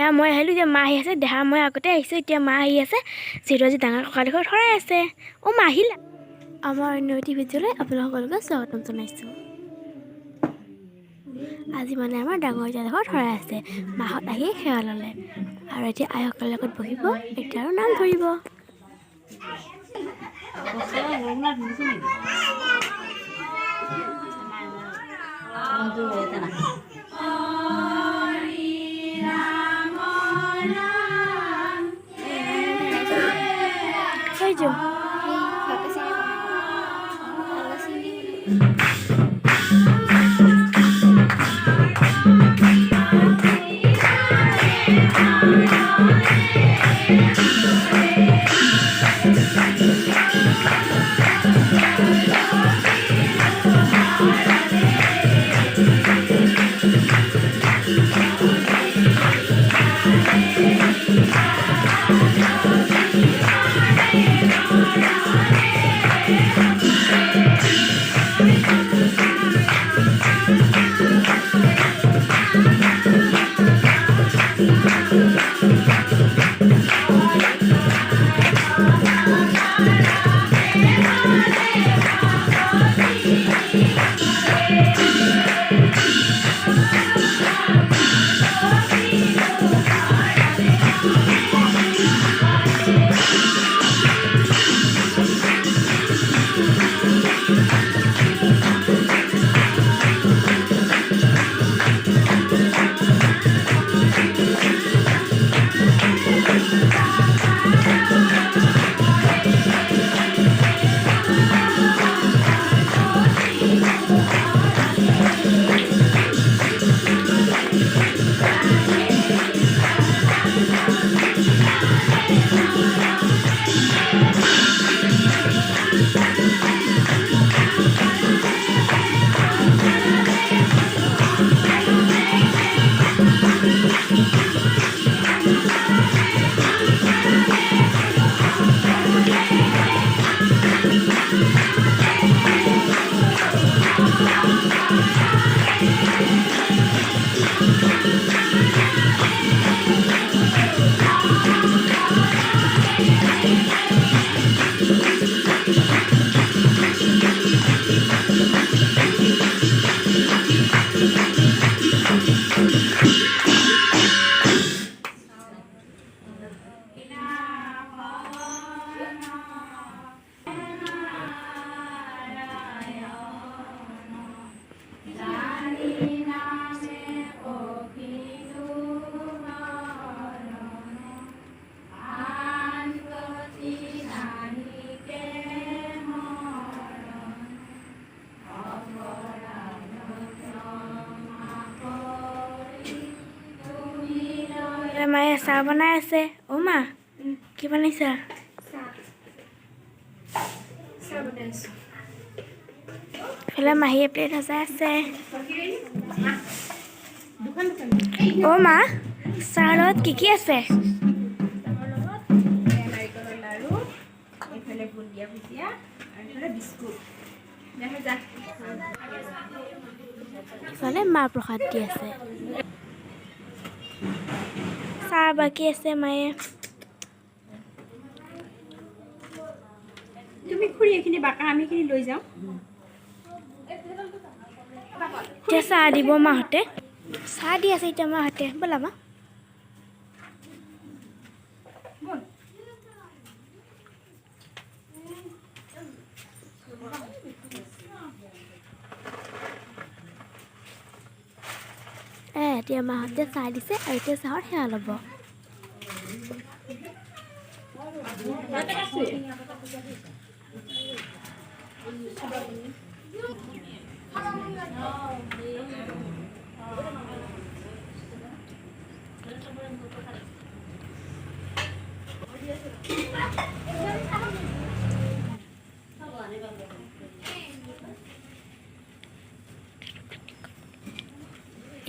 দেহা মই আহিলোঁ, এতিয়া মা আহি আছে। দেহা মই আগতে আহিছোঁ, এতিয়া মা আহি আছে। যিহেতু আজি ডাঙৰ ককাদেশৰ শৰাই আছে। অ' মা আহিলা? আমাৰ অন্য ভিডিঅ'লৈ আপোনালোক সকলোকে স্বাগতম জনাইছোঁ। আজি মানে আমাৰ ডাঙৰ জেঠাইদেশৰ শৰাই আছে। মাহঁত আহি সেৱা ল'লে আৰু এতিয়া আইসকলৰ লগত বহিব, এতিয়া আৰু নাম ধৰিব। মায়ে চাহ বনাই আছে। অ' মা কি বনাইছা? এইফালে মাহীয়ে প্লেট সজাই আছে। অ' মা চাহৰ লগত কি আছে? নাৰিকলৰ লাৰু, এইফালে বুন্দিয়া ভুজিয়া আৰু এইফালে বিস্কুট। ইফালে মা প্ৰসাদ দি আছে। চাহ বাকী আছে মায়ে। তুমি খুৰী এইখিনি বাকা, আমি এইখিনি লৈ যাওঁ। এতিয়া চাহ দিব মাহঁতে। চাহ দি আছে এতিয়া মাহঁতে। ব'লা মা। এতিয়া মাহঁতে চাহ দিছে আৰু এতিয়া চাহৰ সেৱা ল'ব।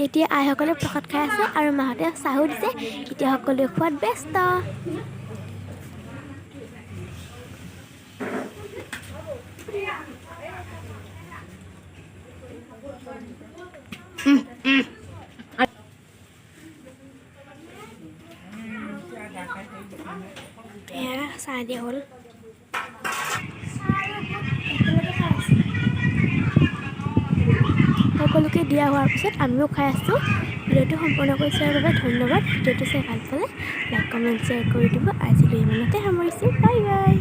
এতিয়া আইসকলে প্ৰসাদ খাই আছে আৰু মাহঁতে চাহো দিছে। এতিয়া সকলোৱে খোৱাত ব্যস্ত। এয়া চাহ দিয়া হ'ল। সকলোকে দিয়া হোৱাৰ পিছত আমিও খাই আছোঁ। ভিডিঅ'টো সম্পূৰ্ণ কৰি চোৱাৰ বাবে ধন্যবাদ। ভিডিঅ'টো চাই ভাল পালে লাইক কমেণ্ট শ্বেয়াৰ কৰি দিব। আজিলৈ ইমানতে সামৰিছোঁ। Bye bye.